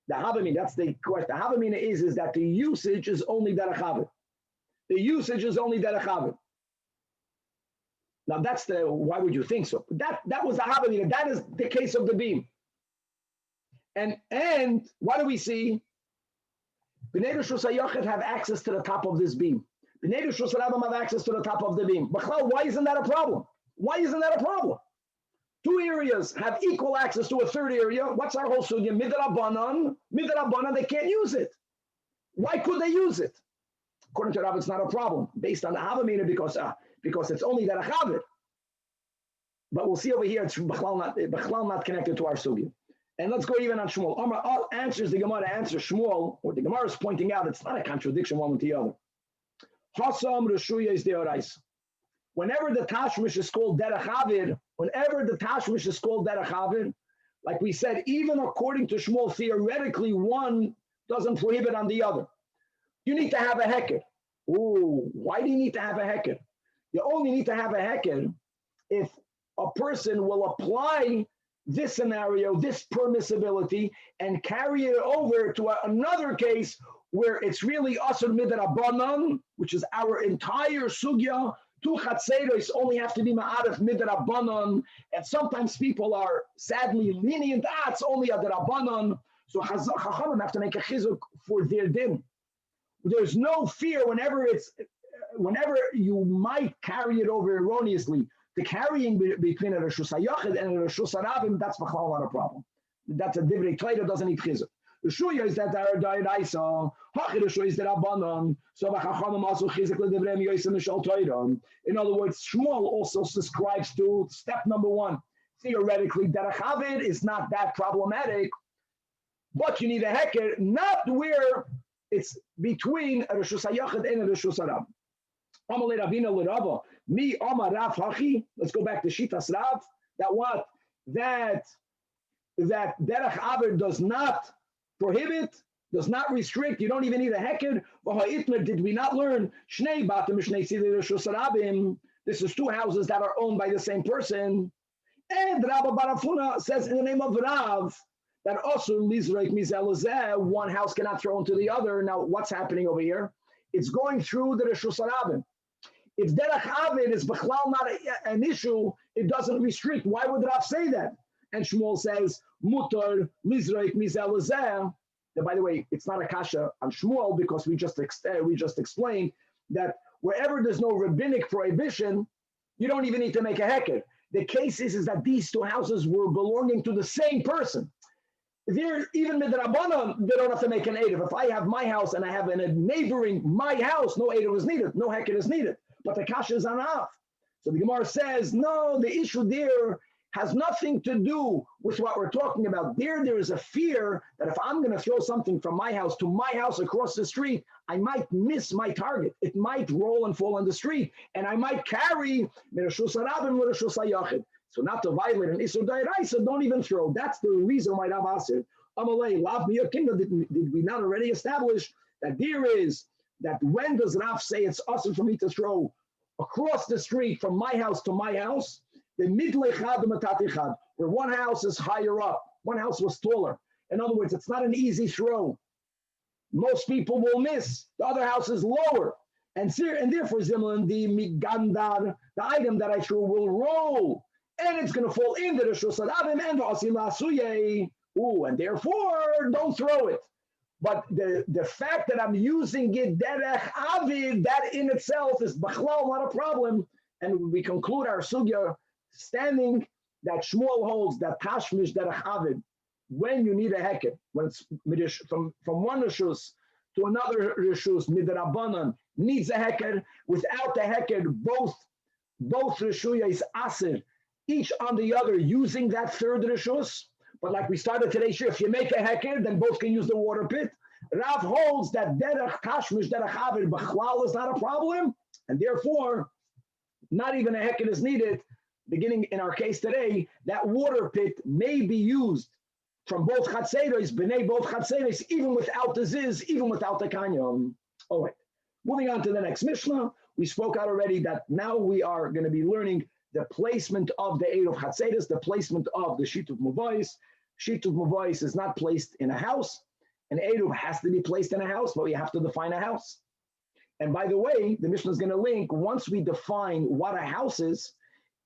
The havamina, that's the question. The havamina is that the usage is only derech haver. The usage is only derech haver. Now that's why would you think so? That was the havamina. That is the case of the beam. And what do we see? B'nei Shus Hayachid have access to the top of this beam. B'nei Shus Rabbim have access to the top of the beam. Why isn't that a problem? Why isn't that a problem? 2 areas have equal access to a third area. What's our whole sugya? Midrabanan, they can't use it. Why could they use it? According to Rav, it's not a problem based on the havamina because it's only derech haver. But we'll see over here, it's b'chlal not connected to our sugya. And let's go even on Shmuel. Omar answers the Gemara, answers Shmuel, or the Gemara is pointing out it's not a contradiction one with the other. Hasam Rishuya is deorais. Whenever the tashmish is called derech haver, like we said, even according to Shmuel, theoretically, one doesn't prohibit on the other. You need to have a heker. Ooh, why do you need to have a heker? You only need to have a heker if a person will apply this scenario, this permissibility, and carry it over to another case where it's really asur midrabanan, which is our entire sugya. 2 chatzeros only have to be ma'arif midrabanan, and sometimes people are sadly lenient. It's only a drabanan, so chachamim have to make a chizuk for their din. There's no fear whenever you might carry it over erroneously. The carrying between a Reshus HaYachid and a Reshus HaRabim, that's b'chlal not a problem. That's a divrei Torah, doesn't need chizuk. The shuya is that are da'iraisa. Hachi the shuya is that abanon. So v'chachamim also chizik l'divrei yoysim mishal toiram. In other words, Shmuel also subscribes to step number one. Theoretically, derech avid is not that problematic, but you need a heker, not where it's between a reshus hayachid and a reshus harab. Amalei Ravina l'Rava. Mi Amar Rav Hachi. Let's go back to Shitas Rav. That what? That derech avid does not prohibit, does not restrict. You don't even need a heker. Did we not learn? Shnei batim shnei tzidei reshus harabim. This is two houses that are owned by the same person. And Rabba Barafuna says in the name of Rav that also one house cannot throw into the other. Now, what's happening over here? It's going through the Reshus Harabim. If derech avid is b'chlal not an issue, it doesn't restrict. Why would Rav say that? And Shmuel says mutar lizroik mizel lezeh. By the way, it's not a kasha on Shmuel because we just explained that wherever there's no rabbinic prohibition, you don't even need to make a heker. The case is that these two houses were belonging to the same person. Even midrabanan, they don't have to make an eruv. If I have my house and I have a neighboring my house, no eruv is needed, no heker is needed. But the kasha is enough. So the Gemara says, no, the issue there has nothing to do with what we're talking about. There is a fear that if I'm going to throw something from my house to my house across the street, I might miss my target. It might roll and fall on the street, and I might carry Reshus Harabim or Reshus Hayachid. So not to violate an Isur D'Oraisa, don't even throw. That's the reason why Rav Aser, Amalei, Lav Miyakinda, did we not already establish that there is, that when does Rav say it's awesome for me to throw across the street from my house to my house? The midlechad matatichad, where one house is higher up, one house was taller. In other words, it's not an easy throw. Most people will miss. The other house is lower. And therefore, Zimlan, the migandar, the item that I threw will roll. And it's going to fall into the Reshus Harabim and the Asila Suye. Ooh, and therefore, don't throw it. But the fact that I'm using it derech avid, that in itself is b'chlal, not a problem. And we conclude our sugya standing that Shmuel holds that tashmish derech avid, when you need a heker, when it's from one reshus to another reshus, midrabanan needs a heker. Without the heker, both reshuya is aser, each on the other using that third reshus. But like we started today's shiur, if you make a heker, then both can use the water pit. Rav holds that derech tashmish derech avid b'chlal is not a problem, and therefore not even a heker is needed. Beginning in our case today, that water pit may be used from both chatzeros, b'nei both chatzeros, even without the ziz, even without the kanyam. All right, moving on to the next Mishnah. We spoke out already that now we are going to be learning the placement of the eruv chatzeros, the placement of the shituf muvais. Shituf muvais is not placed in a house. An eruv has to be placed in a house, but we have to define a house. And by the way, the Mishnah is going to link, once we define what a house is,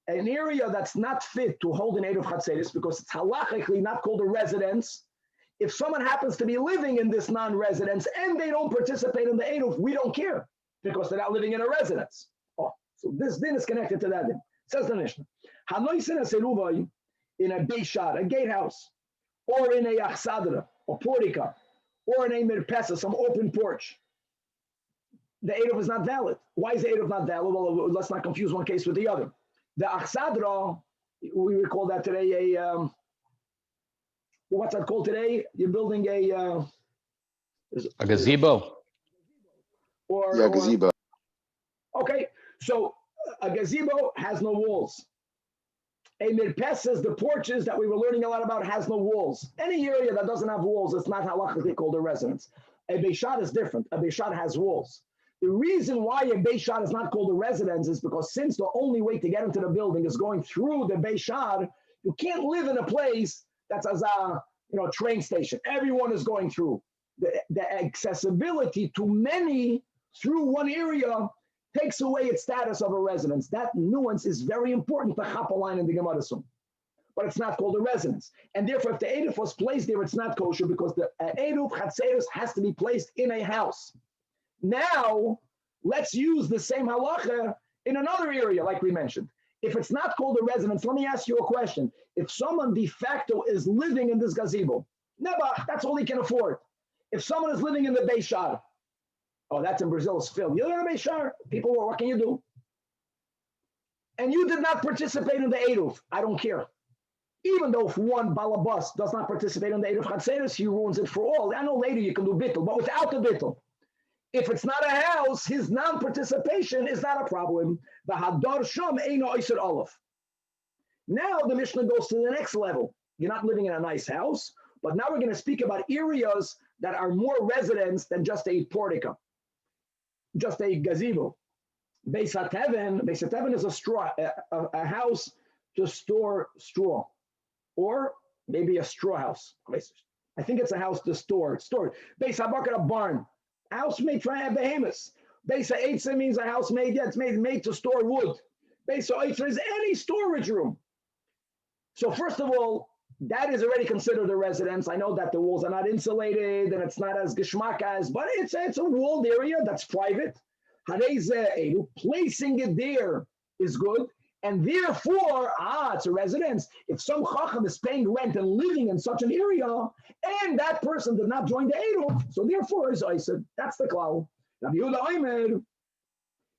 an area that's not fit to hold an eruv chatzeros because it's halachically not called a residence. If someone happens to be living in this non-residence and they don't participate in the eruv, we don't care because they're not living in a residence. Oh, so this din is connected to that din. Says the Mishnah, in a beishad, a gatehouse, or in a achsadra, a portica, or in a merpesa, some open porch, the eruv is not valid. Why is the eruv not valid? Well, let's not confuse one case with the other. The achsadra, we would call that today what's that called today? You're building a gazebo. Yeah, gazebo. Okay, so a gazebo has no walls. A mirpesas, the porches that we were learning a lot about, has no walls. Any area that doesn't have walls, it's not halachically called a residence. A beishad is different. A beishad has walls. The reason why a beishad is not called a residence is because since the only way to get into the building is going through the beishad, you can't live in a place that's as a train station. Everyone is going through. The accessibility to many through one area takes away its status of a residence. That nuance is very important to chop a line in the Gemara Sum. But it's not called a residence. And therefore, if the eruv was placed there, it's not kosher because the eruv chatzeros has to be placed in a house. Now, let's use the same halacha in another area, like we mentioned. If it's not called a residence, let me ask you a question. If someone de facto is living in this gazebo, Nebach, that's all he can afford. If someone is living in the Beishar, oh, that's in Brazil, it's filled. You live in the Beishar, people, what can you do? And you did not participate in the Eruv, I don't care. Even though if one balabas does not participate in the Eruv Chatzeres, he ruins it for all. I know later you can do bittul, but without the bittul. If it's not a house, his non-participation is not a problem. The hadar sham eino oiser olaf. Now the Mishnah goes to the next level. You're not living in a nice house, but now we're going to speak about areas that are more residents than just a portico, just a gazebo. Beis HaTeven is a straw, a house to store straw, or maybe a straw house. I think it's a house to store. Beis HaBakar, a barn. House made to have behemoths. Beis HaEitzah means a house made, it's made to store wood. Beis HaEitzah is any storage room. So first of all, that is already considered a residence. I know that the walls are not insulated and it's not as geschmack as, but it's a walled area that's private. Placing it there is good. And therefore, it's a residence. If some chacham is paying rent and living in such an area, and that person did not join the Eruv, so therefore is Isaac. That's the klal. Rabbi Yehuda Omer,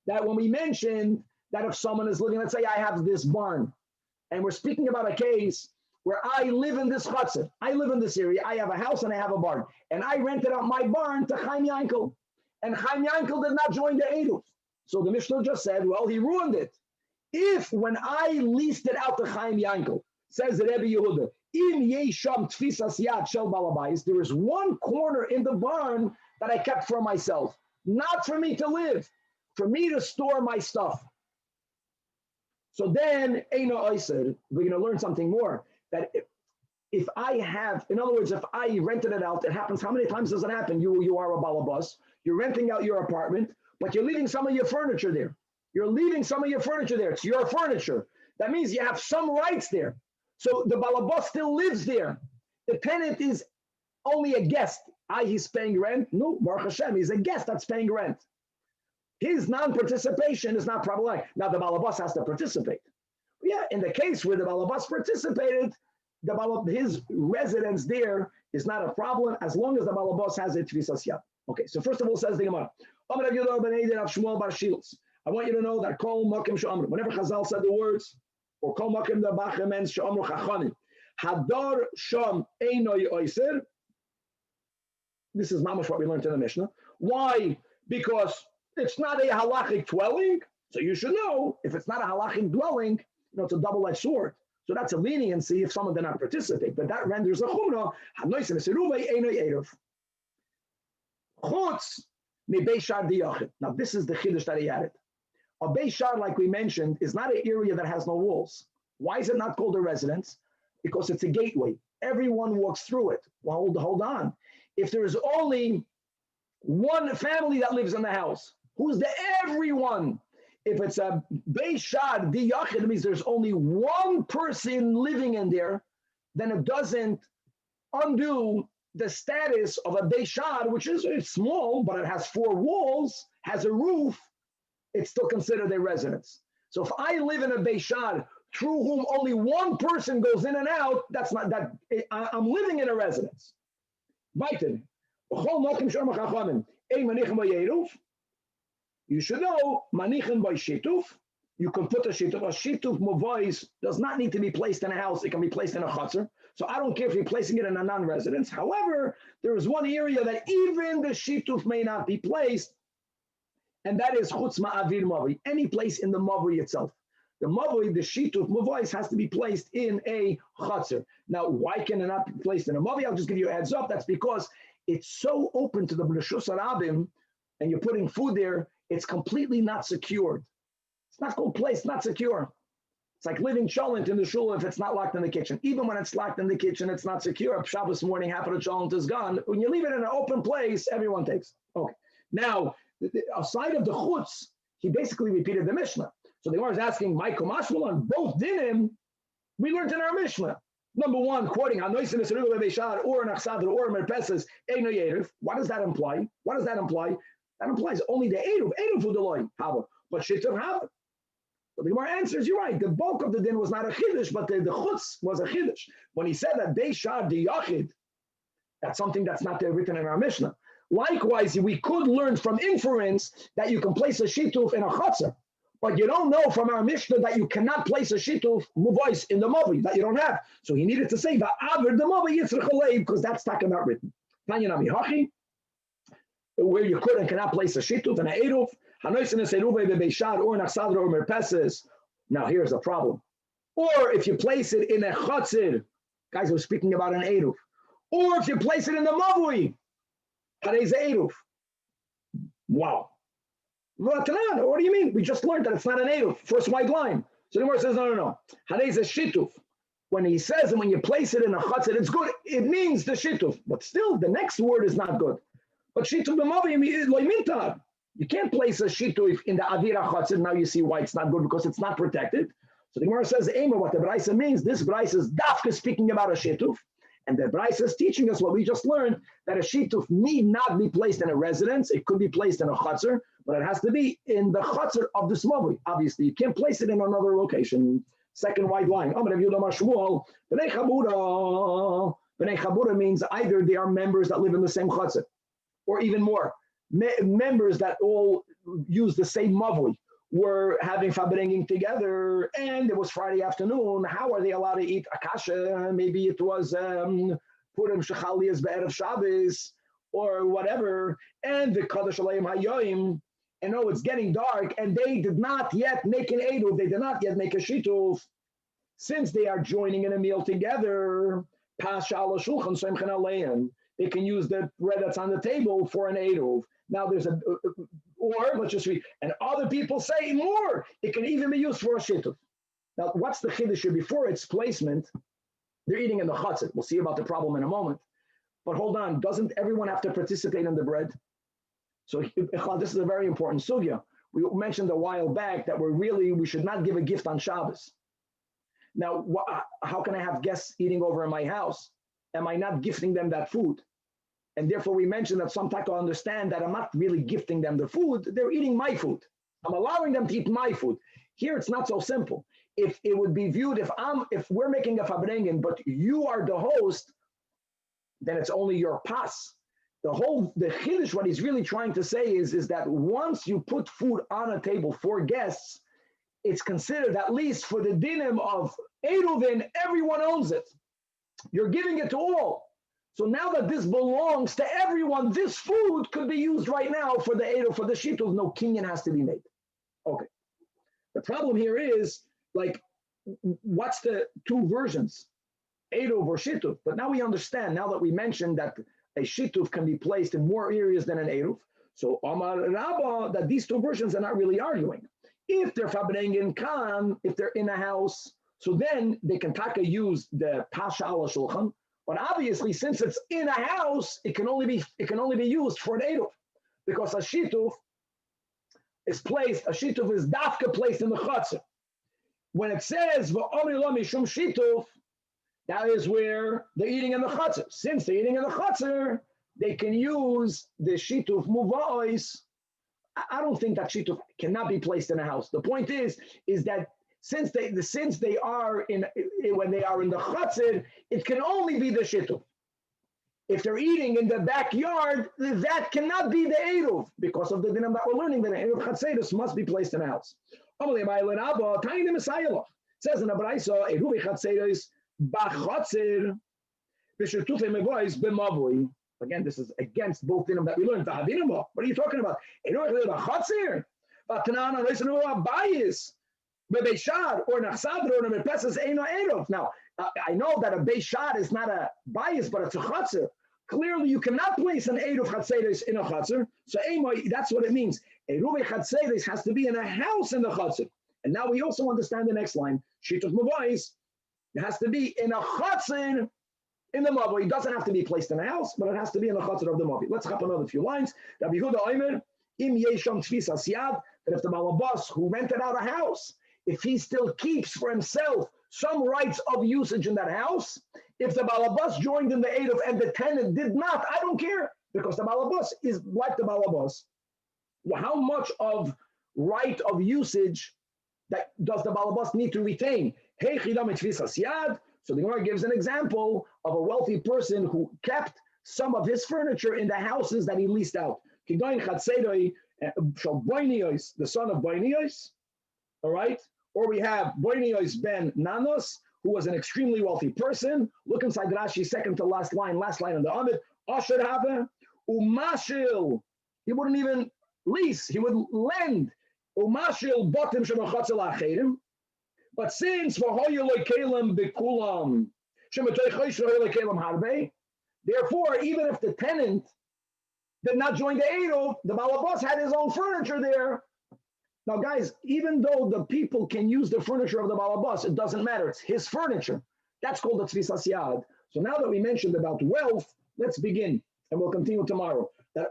that when we mentioned that if someone is living, let's say I have this barn, and we're speaking about a case where I live in this chutzner, I live in this area, I have a house and I have a barn, and I rented out my barn to Chaim Yankel, and Chaim Yankel did not join the Eruv. So the Mishnah just said, well, he ruined it. If when I leased it out to Chaim Yankel, says the Rebbe Yehuda, im yesham tfisas yad shel balabais, there is one corner in the barn that I kept for myself, not for me to live, for me to store my stuff. So then, Eino Oiser, we're going to learn something more, that if I have, in other words, if I rented it out, it happens, how many times does it happen? You are a balabas, you're renting out your apartment, but you're leaving some of your furniture there. You're leaving some of your furniture there. It's your furniture. That means you have some rights there. So the balabas still lives there. The tenant is only a guest. He's paying rent. No, Baruch Hashem, he's a guest that's paying rent. His non-participation is not problematic. Now the balabas has to participate. Yeah, in the case where the balabas participated, his residence there is not a problem as long as the balabas has a tfisas yad. Okay, so first of all, says the Gemara. I want you to know that Kol Makim She'amru, whenever Chazal said the words, or Kol Makim the Bachemens She'amru Chachanim, Hadar Sham Einoi Oiser, this is mamash what we learned in the Mishnah. Why? Because it's not a halachic dwelling, so you should know, if it's not a halachic dwelling, it's a double-edged sword. So that's a leniency if someone did not participate, but that renders a chumrah, Hanois Nesiruvei Einoi Eruv. Chutz Mi Beishar Diyachid. Now this is the chiddush that he added. A Beishar, like we mentioned, is not an area that has no walls. Why is it not called a residence? Because it's a gateway. Everyone walks through it. Well, hold on. If there is only one family that lives in the house, who's the everyone? If it's a Beishar Diyachid, it means there's only one person living in there, then it doesn't undo the status of a Beishar, which is it's small, but it has 4 walls, has a roof, it's still considered a residence. So if I live in a Beishar through whom only one person goes in and out, that's not that. I'm living in a residence. You should know, manichin by shituf, you can put a shituf. A shituf muvais does not need to be placed in a house. It can be placed in a chutzner. So I don't care if you're placing it in a non-residence. However, there is one area that even the shituf may not be placed, and that is chutz ma'avir mavri, any place in the mavri itself. The mavri, the shituf muvais, has to be placed in a chutzner. Now, why can it not be placed in a mavri? I'll just give you a heads up. That's because it's so open to the b'neshus harabim, and you're putting food there, it's completely not secured. It's not called place, not secure. It's like living cholent in the shul if it's not locked in the kitchen. Even when it's locked in the kitchen, it's not secure. Shabbos morning, half of the cholent is gone. When you leave it in an open place, everyone takes. Okay. Now, aside of the chutz, he basically repeated the Mishnah. So the Gemara is asking, Michael Mashmal on both dinim, we learned in our Mishnah. Number one, quoting Hanoisin Esrugah Beishar or Nachsadr or Merpesas Eino Yeruv. What does that imply? What does that imply? That implies only the Eruv. Eruv Udeloy Hava, but Shittur Hava. But the Gemara answers, you're right. The bulk of the din was not a chiddush, but the chutz was a chiddush. When he said that Beishar Diyachid, That's something that's not there written in our Mishnah. Likewise, we could learn from inference that you can place a shituf in a chatzar, but you don't know from our Mishnah that you cannot place a shituf muvois in the mavi, that you don't have. So he needed to say va'aver the mavi yitzrich alei, because that's talking about written. Tanyanami hachi, where you could and cannot place a shituf and a eruv, hanoisen es eruve bebeishad or nachsadra or merpeses. Now here's the problem. Or if you place it in a chatzir, guys were speaking about an eruv, or if you place it in the mavui, harei ze eruv. Wow. What do you mean? We just learned that it's not an eruv. First white line. So the Gemara says, no. Harei ze shituf. When he says, and when you place it in a chatzir, it's good. It means the shituf. But still, the next word is not good. But shituf b'mavi loy mintar. You can't place a shituf in the avira chatzir. Now you see why it's not good, because it's not protected. So the Gemara says, Ema, what the Braisa means, this Braisa is dafka speaking about a shituf. And the Braisa is teaching us what we just learned, that a shituf need not be placed in a residence. It could be placed in a chutzner, but it has to be in the chutzner of the smavui. Obviously, you can't place it in another location. Second white line. B'nei Chabura means either they are members that live in the same chutzner, or even more, members that all use the same mavui. Were having fabringing together, and it was Friday afternoon. How are they allowed to eat akasha? Maybe it was Purim Shechaliyas Be'erev Shabbos or whatever. And the Kadosh Alayim Hayoim, and it's getting dark, and they did not yet make an eruv. They did not yet make a shituf. Since they are joining in a meal together, Pasha Ala Shulchan Semchen Aleim, they can use the bread that's on the table for an eruv. Now there's or let's just read, and other people say more. It can even be used for a shituf. Now, what's the chiddush before its placement? They're eating in the chutzit. We'll see about the problem in a moment. But hold on, doesn't everyone have to participate in the bread? So this is a very important sugya. We mentioned a while back that we should not give a gift on Shabbos. Now, how can I have guests eating over in my house? Am I not gifting them that food? And therefore, we mentioned that some people understand that I'm not really gifting them the food. They're eating my food. I'm allowing them to eat my food. Here, it's not so simple. If it would be viewed, if we're making a fabrengen, but you are the host, then it's only your pas. The chiddush, what he's really trying to say is that once you put food on a table for guests, it's considered, at least for the dinim of ERUVIN, everyone owns it. You're giving it to all. So now that this belongs to everyone, this food could be used right now for the eruv, for the shituf. No kinyan has to be made. Okay. The problem here is, what's the two versions, eruv or shituf? But now we understand. Now that we mentioned that a shituf can be placed in more areas than an eruv, so Amar Rabba, that these two versions are not really arguing. If they're fabrengen kan, if they're in a house, so then they can use the pasha ala shulchan. But obviously, since it's in a house, it can only be used for an eruv, because a shituf is dafka placed in the chutzner. When it says v'omri lo mishum shituf, that is where they're eating in the chutzner. Since they're eating in the chutzner, they can use the shituf muvois. I don't think that shituf cannot be placed in a house. The point is that since they are when they are in the chutzner, it can only be the shituf. If they're eating in the backyard, that cannot be the eruv, because of the dinam that we're learning that an eruv chatzeros must be placed in a house. It says in the Braisa, eruv chatzeros b'chatzer b'shetufei mevois b'mavui. Again, this is against both dinam that we learned. What are you talking about? Eruv b'chatzer, b'tanana reisanu abayis. Beishad or nachsadra or merpeses eino eruv. Now, I know that a beishad is not a bias, but it's a chutzner. Clearly, you cannot place an eruv chatzeres in a chutzner. So that's what it means. Eruv chatzeres has to be in a house in the chutzner. And now we also understand the next line. Shituf mavais, it has to be in a chutzner in the mavoi. It doesn't have to be placed in a house, but it has to be in the chutzner of the mavoi. Let's hop another few lines. Rabbi Yehuda Omer, im yesham tfisas yad, that if the balabas who rented out a house, if he still keeps for himself some rights of usage in that house, if the balabas joined in the eruv and the tenant did not, I don't care, because the balabas is like the balabas. How much of right of usage that does the balabas need to retain? So the Gemara gives an example of a wealthy person who kept some of his furniture in the houses that he leased out. The son of Boinios, all right? Or we have Boinios ben Nanos, who was an extremely wealthy person. Look inside Rashi's second to last line on the Amid. Asher Have, Umashil, he wouldn't even lease, he would lend. Umashil Botim Shemachatzel Achedim. But since therefore, even if the tenant did not join the Eruv, the Balabas had his own furniture there. Now, guys, even though the people can use the furniture of the Balabas, it doesn't matter. It's his furniture. That's called the Tfisas Yad. So now that we mentioned about wealth, let's begin, and we'll continue tomorrow. That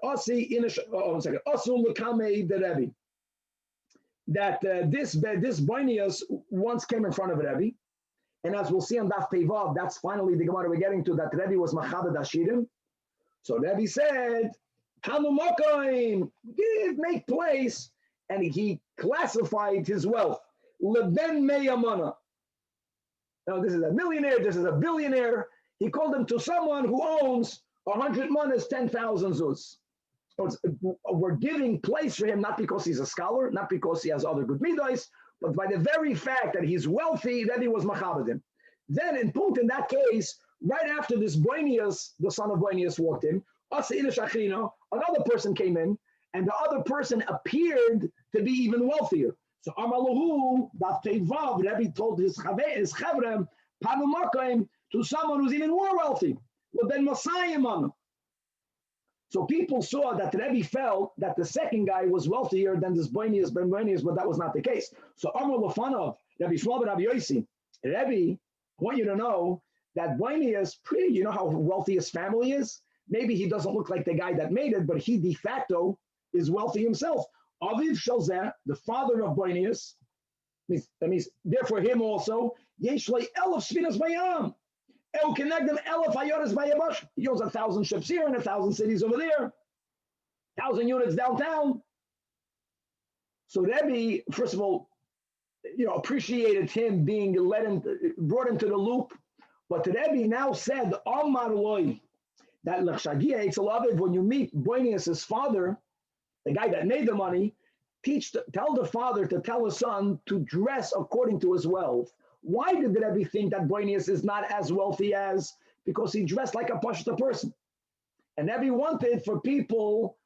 that this Boinius once came in front of Rebbe, and as we'll see on Daf Peivav, that's finally the Gemara we're getting to, that Rebbe was Machabed Ashirim. So Rebbe said, Hanu Makaim, make place, and he classified his wealth. Leben Meyamana. Now this is a millionaire, this is a billionaire. He called him to someone who owns 100 manas, 10,000 zuz. So we're giving place for him, not because he's a scholar, not because he has other good midas, but by the very fact that he's wealthy, that he was machabedim. Then in that case, right after this Boinius, the son of Boinius walked in, another person came in, and the other person appeared to be even wealthier. So Amalahu, Daf Teivav, Rebbe told his chavrem, Panu Makaim, to someone who's even more wealthy. Well, then Messiah Manu. So people saw that Rebbe felt that the second guy was wealthier than this Boinius ben Boinius, but that was not the case. So Amar Lafanov, Rebbe Shmuel ben Rabbi Yossi, Rebbe, I want you to know that Boinius, you know how wealthy his family is? Maybe he doesn't look like the guy that made it, but he de facto is wealthy himself. Aviv Shalzeh, the father of Boinius, that means therefore him also, Yeshlei Elef Sfinas Bayam. He owns 1,000 ships here and 1,000 cities over there, 1,000 units downtown. So Rebbe, first of all, appreciated him being brought into the loop. But Rebbe now said, Amar Loi, that when you meet Boinius' father, the guy that made the money, tell the father to tell his son to dress according to his wealth. Why did the Rebbe think that Boinius is not as wealthy as? Because he dressed like a Pashta person. And Rebbe wanted for people,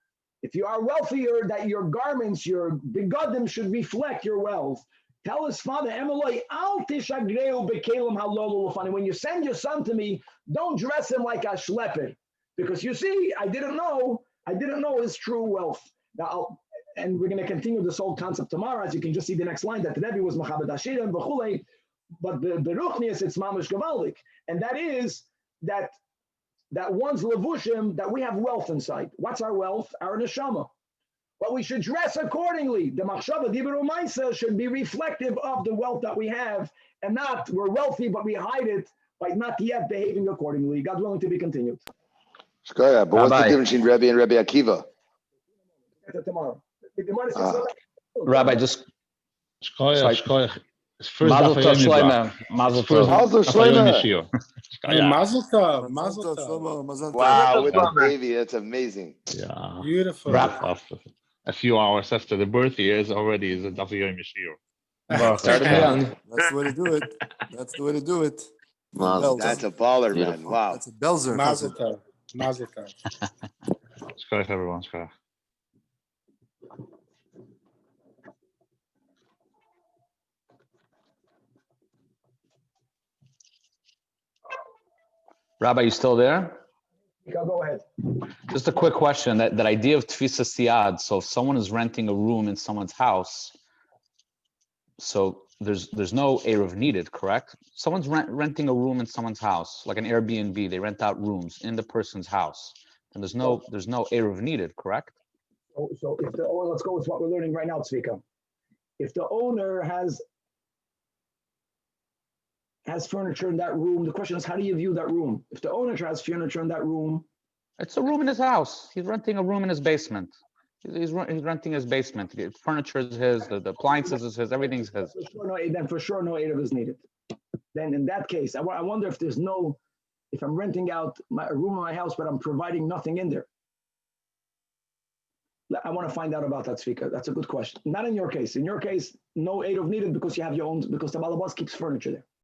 if you are wealthier, that your garments, your begadim should reflect your wealth. Tell his father, Emeloi, al tishagreu bekelim halolu lefani. When you send your son to me, don't dress him like a shlepper. Because you see, I didn't know his true wealth. Now, and we're going to continue this whole concept tomorrow, as you can just see the next line, that the Rebbe was Machabed Ashirim, b'chulei. But the Ruchnius, it's mamish gavaldik, and that is that one's levushim, that we have wealth inside. What's our wealth? Our neshama. But we should dress accordingly. The machshava diberu ma'isa should be reflective of the wealth that we have, and not we're wealthy but we hide it by not yet behaving accordingly. God willing to be continued. But what's the difference between Rebbe and Rebbe Akiva? Tomorrow. Rabbi, just Shkoyach. Mazel tov shleima. Mazel tov. Mazel shleima. Mazel tov. Mazel tov. Wow, with the baby, that's amazing. Yeah. Beautiful. A few hours after the birth years already is a Daf Yom Shiur. That's the way to do it. That's the way to do it. That's a baller, man. Wow. That's a Belzer. Mazel tov. Mazel tov. Shkoyach, everyone. Shkoyach. Rabbi, you still there? Go ahead. Just a quick question. That idea of Tfisas Yad. So if someone is renting a room in someone's house, so there's no Eruv needed, correct? Someone's renting a room in someone's house, like an Airbnb. They rent out rooms in the person's house, and there's no Eruv needed, correct? So if the owner, let's go with what we're learning right now, Tzvika. If the owner has furniture in that room, the question is, how do you view that room? If the owner has furniture in that room, it's a room in his house. He's renting a room in his basement. He's renting his basement. The furniture is his. The appliances is his. Everything's his. For sure no Eruv is needed. Then in that case, I wonder if there's no if I'm renting out a room in my house, but I'm providing nothing in there? I want to find out about that, Tzvika. That's a good question. Not in your case. In your case, no Eruv needed because you have your own, because the Balabas keeps furniture there.